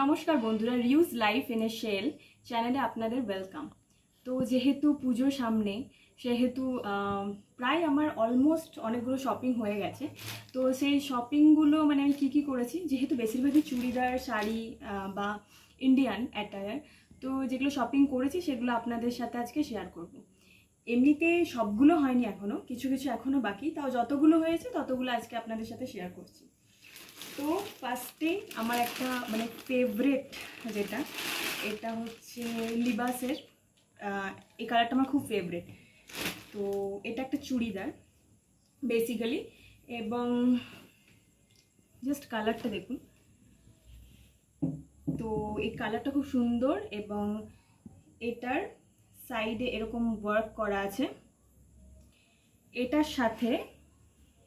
নমস্কার বন্ধুরা, reuse life in a shell চ্যানেলে আপনাদের ওয়েলকাম। তো যেহেতু পুজোর সামনে, সেহেতু প্রায় আমার অলমোস্ট অনেকগুলো শপিং হয়ে গেছে। তো সেই শপিংগুলো মানে আমি কী করেছি, যেহেতু বেশিরভাগই চুড়িদার, শাড়ি বা ইন্ডিয়ান অ্যাটায়ার, তো যেগুলো শপিং করেছি সেগুলো আপনাদের সাথে আজকে শেয়ার করব। এমনিতে সবগুলো হয়নি এখনও, কিছু কিছু এখনও বাকি, তাও যতগুলো হয়েছে ততগুলো আজকে আপনাদের সাথে শেয়ার করছি। তো ফার্স্টে আমার একটা মানে ফেভারেট যেটা, এটা হচ্ছে লিবাসের, এই কালারটা আমার খুব ফেভারেট। তো এটা একটা চুড়িদার বেসিক্যালি, এবং জাস্ট কালারটা দেখুন। তো এই কালারটা খুব সুন্দর, এবং এটার সাইডে এরকম ওয়ার্ক করা আছে। এটার সাথে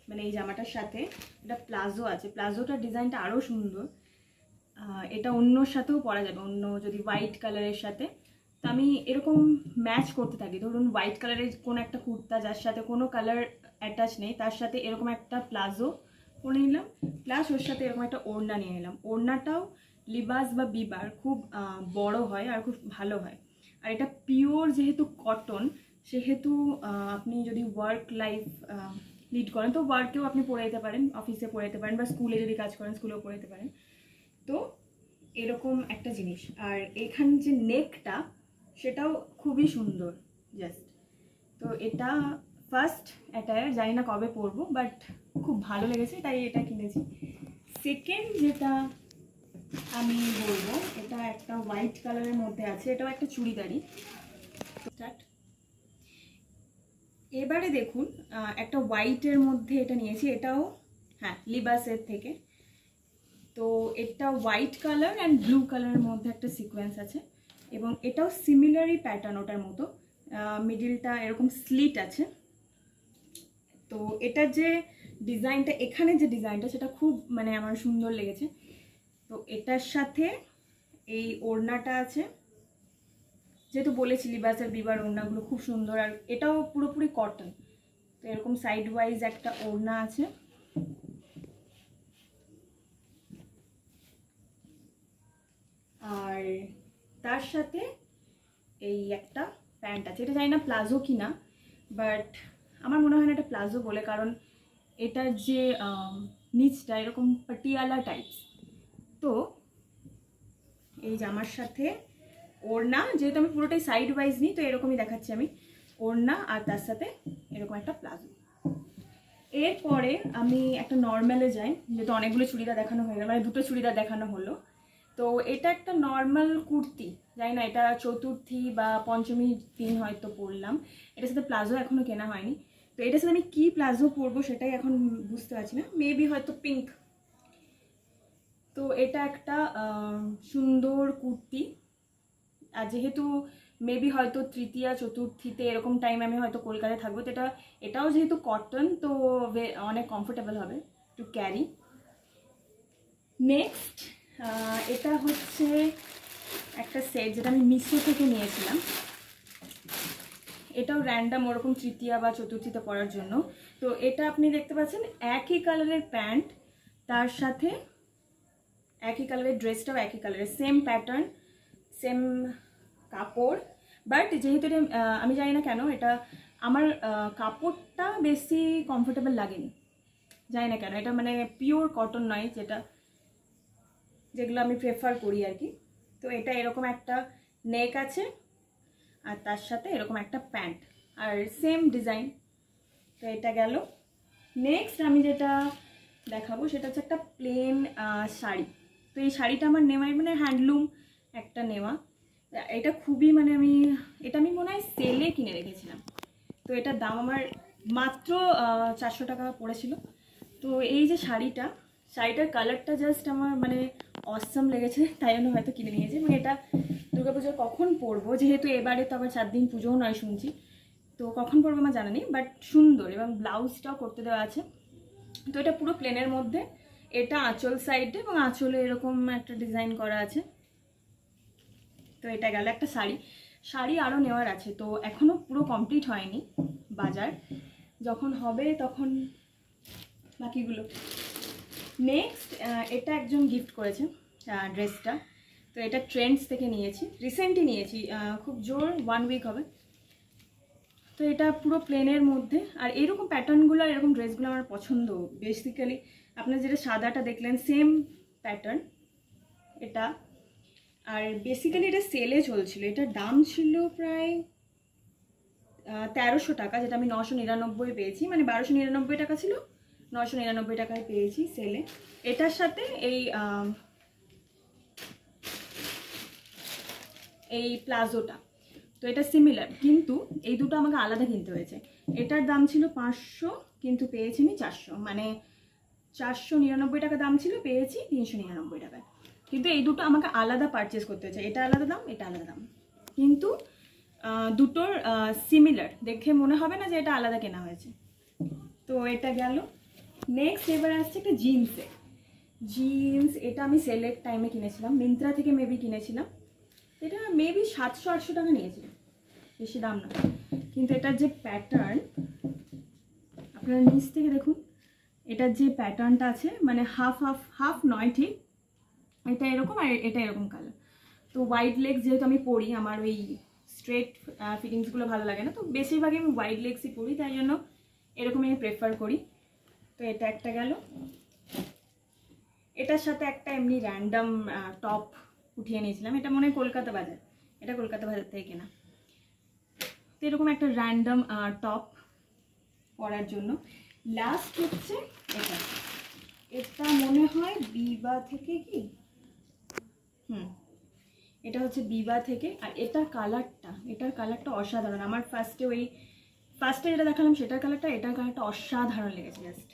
মানে এই জামাটার সাথে এটা প্লাজো আছে, প্লাজোটার ডিজাইনটা আরও সুন্দর। এটা অন্যর সাথেও পরা যাবে, অন্য যদি হোয়াইট কালারের সাথে। তো আমি এরকম ম্যাচ করতে থাকি, ধরুন হোয়াইট কালারের কোনো একটা কুর্তা যার সাথে কোনো কালার অ্যাটাচ নেই, তার সাথে এরকম একটা প্লাজো পরে নিলাম, প্লাস ওর সাথে এরকম একটা ওড়না নিয়ে নিলাম। ওড়নাটাও লিবাস বা বিবার খুব বড় হয় আর খুব ভালো হয়। আর এটা পিওর যেহেতু কটন, সেহেতু আপনি যদি ওয়ার্ক লাইফ লিড করেন তো ওয়ার্কেও আপনি পরে যেতে পারেন, অফিসে পরে যেতে পারেন, বা স্কুলে যদি কাজ করেন স্কুলেও পরে যেতে পারেন। তো এরকম একটা জিনিস। আর এখান যে নেকটা, সেটাও খুবই সুন্দর জাস্ট। তো এটা ফার্স্ট অ্যাটায়ার, জানি না কবে পরবো, বাট খুব ভালো লেগেছে তাই এটা কিনেছি। সেকেন্ড যেটা আমি বলবো, এটা একটা হোয়াইট কালারের মধ্যে আছে, এটাও একটা চুড়িদারি। স্টার্ট। এবারে দেখুন, একটা হোয়াইটের মধ্যে এটা নিয়েছি, এটাও হ্যাঁ লিবাসের থেকে। তো এটা হোয়াইট কালার অ্যান্ড ব্লু কালারের মধ্যে একটা সিকোয়েন্স আছে, এবং এটাও সিমিলারই প্যাটার্ন ওটার মতো। মিডিলটা এরকম স্লিট আছে। তো এটার যে ডিজাইনটা, এখানে যে ডিজাইনটা, সেটা খুব মানে আমার সুন্দর লেগেছে। তো এটার সাথে এই ওড়নাটা আছে, যেহেতু বলেছি লিবাসের বিবার ওড়নাগুলো খুব সুন্দর, আর এটাও পুরোপুরি কটন। তো এরকম সাইড ওয়াইজ একটা ওড়না আছে, আর তার সাথে এই একটা প্যান্ট আছে। এটা জানি না প্লাজো কিনা, বাট আমার মনে হয় না এটা প্লাজো বলে, কারণ এটার যে নিচটা এরকম পাটিয়ালা টাইপস। তো এই জামার সাথে ওড়না, যেহেতু আমি পুরোটাই সাইড ওয়াইজ নিই তো এরকমই দেখাচ্ছি আমি, ওড়না আর তার সাথে এরকম একটা প্লাজো। এরপরে আমি একটা নর্মালে যাই, যেহেতু অনেকগুলো চুড়িদার দেখানো হয়ে গেল, মানে দুটো চুড়িদার দেখানো হলো। তো এটা একটা নর্মাল কুর্তি, জানি না এটা চতুর্থী বা পঞ্চমী দিন হয়তো পরলাম। এটার সাথে প্লাজো এখনও কেনা হয়নি। তো এটার সাথে আমি কী প্লাজো পরবো সেটাই এখন বুঝতে পারছি না, মেবি হয়তো পিঙ্ক। তো এটা একটা সুন্দর কুর্তি, আর যেহেতু মেবি হয়তো তৃতীয়া চতুর্থীতে এরকম টাইম আমি হয়তো কলকাতায় থাকবো, তো এটাও যেহেতু কটন, তো অনেক কমফোর্টেবল হবে টু ক্যারি। নেক্সট এটা হচ্ছে একটা সেট, যেটা আমি মিশো থেকে নিয়েছিলাম। এটাও র্যান্ডাম ওরকম তৃতীয়া বা চতুর্থীতে পরার জন্য। তো এটা আপনি দেখতে পাচ্ছেন একই কালারের প্যান্ট, তার সাথে একই কালারের ড্রেসটাও একই কালারের, সেম প্যাটার্ন, সেম কাপড়। বাট যেহেতু এটা আমি জানি না কেন এটা আমার কাপড়টা বেশি কমফোর্টেবল লাগেনি, জানি না কেন। এটা মানে পিওর কটন নয়, যেগুলো আমি প্রেফার করি আর কি। তো এটা এরকম একটা নেক আছে, আর তার সাথে এরকম একটা প্যান্ট, আর সেম ডিজাইন। তো এটা গেল। নেক্সট আমি যেটা দেখাবো সেটা হচ্ছে একটা প্লেন শাড়ি। তো এই শাড়িটা আমার নেওয়া মানে হ্যান্ডলুম একটা নেওয়া। এটা খুবই মানে এটা আমি মনে হয় সেলে কিনে রেখেছিলাম। তো এটার দাম আমার মাত্র 400 টাকা পড়েছিল। তো এই যে শাড়িটার কালারটা জাস্ট আমার মানে অসম লেগেছে, তাই জন্য হয়তো কিনে নিয়েছি। এবং এটা দুর্গাপুজোর কখন পরবো, যেহেতু এবারে তো আবার 4 দিন পুজোও নয় শুনছি, তো কখন পরবো আমার জানা নেই, বাট সুন্দর, এবং ব্লাউজটাও করতে দেওয়া আছে। তো এটা পুরো প্লেনের মধ্যে, এটা আঁচল সাইডে, এবং আঁচলে এরকম একটা ডিজাইন করা আছে। তো এটা গেল একটা শাড়ি আরও নেওয়ার আছে, তো এখনও পুরো কমপ্লিট হয়নি, বাজার যখন হবে তখন বাকিগুলো। নেক্সট এটা একজন গিফট করেছে ড্রেসটা, তো এটা ট্রেন্ডস থেকে নিয়েছি, রিসেন্টলি নিয়েছি, খুব জোর 1 উইক হবে। তো এটা পুরো প্লেনের মধ্যে, আর এইরকম প্যাটার্নগুলো আর এরকম ড্রেসগুলো আমার পছন্দ। বেসিক্যালি আপনার যেটা সাদাটা দেখলেন সেম প্যাটার্ন এটা, আর বেসিক্যালি এটা সেলে চলছিল। এটার দাম ছিল প্রায় 1300 টাকা, যেটা আমি 999 পেয়েছি, মানে 1299 টাকা ছিল, 999 টাকায় পেয়েছি সেলে। এটার সাথে এই প্লাজোটা, তো এটা সিমিলার, কিন্তু এই দুটো আমাকে আলাদা কিনতে হয়েছে। এটার দাম ছিল 500, কিন্তু পেয়েছি আমি 400, মানে 499 টাকা দাম ছিল, পেয়েছি 399 টাকায়। কিন্তু এই দুটো আমাকে আলাদা পারচেস করতে হয়েছে, এটা আলাদা দাম, এটা আলাদা দাম, কিন্তু দুটোর সিমিলার, দেখে মনে হবে না যে এটা আলাদা কেনা হয়েছে। তো এটা গেল। নেক্সট এবার আসছে একটা জিন্স। এটা আমি সেলের টাইমে কিনেছিলাম, মিন্ত্রা থেকে মেবি কিনেছিলাম। এটা মেবি 700-800 টাকা নিয়েছিল, বেশি দাম না। কিন্তু এটার যে প্যাটার্ন আপনারা নিচ থেকে দেখুন, এটার যে প্যাটার্নটা আছে, মানে হাফ নয় ঠিক, এটা এরকম আর এটা এরকম কালার। তো ওয়াইড লেগস যেহেতু আমি পরি, আমার ওই স্ট্রেট ফিটিংসগুলো ভালো লাগে না, তো বেশিরভাগই আমি ওয়াইড লেগসই পরি, তাই জন্য এরকমই আমি প্রেফার করি। তো এটা একটা গেল। এটার সাথে একটা এমনি র্যান্ডাম টপ উঠিয়ে নিয়েছিলাম, এটা মনে হয় কলকাতা বাজার, এটা কলকাতা বাজার থেকে কেনা। তো এরকম একটা র্যান্ডাম টপ পরার জন্য। লাস্ট হচ্ছে এটা মনে হয় বিবা থেকে, কি এটা হচ্ছে বিবা থেকে। আর এটার কালারটা অসাধারণ। আমার ফার্স্টে যেটা দেখালাম সেটার কালারটা অসাধারণ লেগেছে জাস্ট।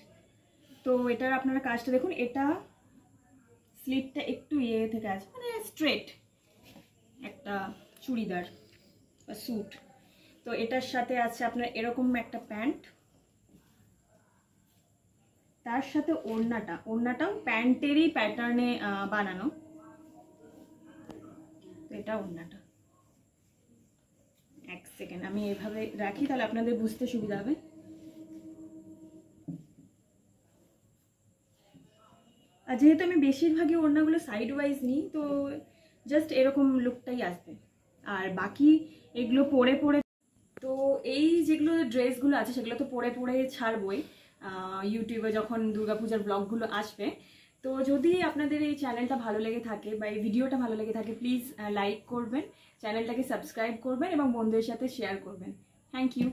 তো এটার আপনারা কাজটা দেখুন, এটা স্লিপটা একটু ইয়ে থেকে আছে, মানে স্ট্রেট একটা চুড়িদার বা স্যুট। তো এটার সাথে আছে আপনার এরকম একটা প্যান্ট, তার সাথে ওড়নাটাও প্যান্টেরই প্যাটার্নে বানানো। তো এটা ওড়নাটা। এক সেকেন্ড আমি এভাবে রাখি, তাহলে আপনাদের বুঝতে সুবিধা হবে। আর যেহেতু আমি বেশিরভাগই ওড়নাগুলো সাইড ওয়াইজ নিই, তো জাস্ট এরকম লুকটাই আসবে। আর বাকি এগুলো পরে তো এই যেগুলো ড্রেসগুলো আছে সেগুলো তো পরে ছাড়বই ইউটিউবে যখন দুর্গাপূজার ব্লগগুলো আসবে। তো যদি আপনাদের এই চ্যানেলটা ভালো লেগে থাকে বা এই ভিডিওটা ভালো লেগে থাকে, প্লিজ লাইক করবেন, চ্যানেলটাকে সাবস্ক্রাইব করবেন এবং বন্ধুদের সাথে শেয়ার করবেন। Thank you.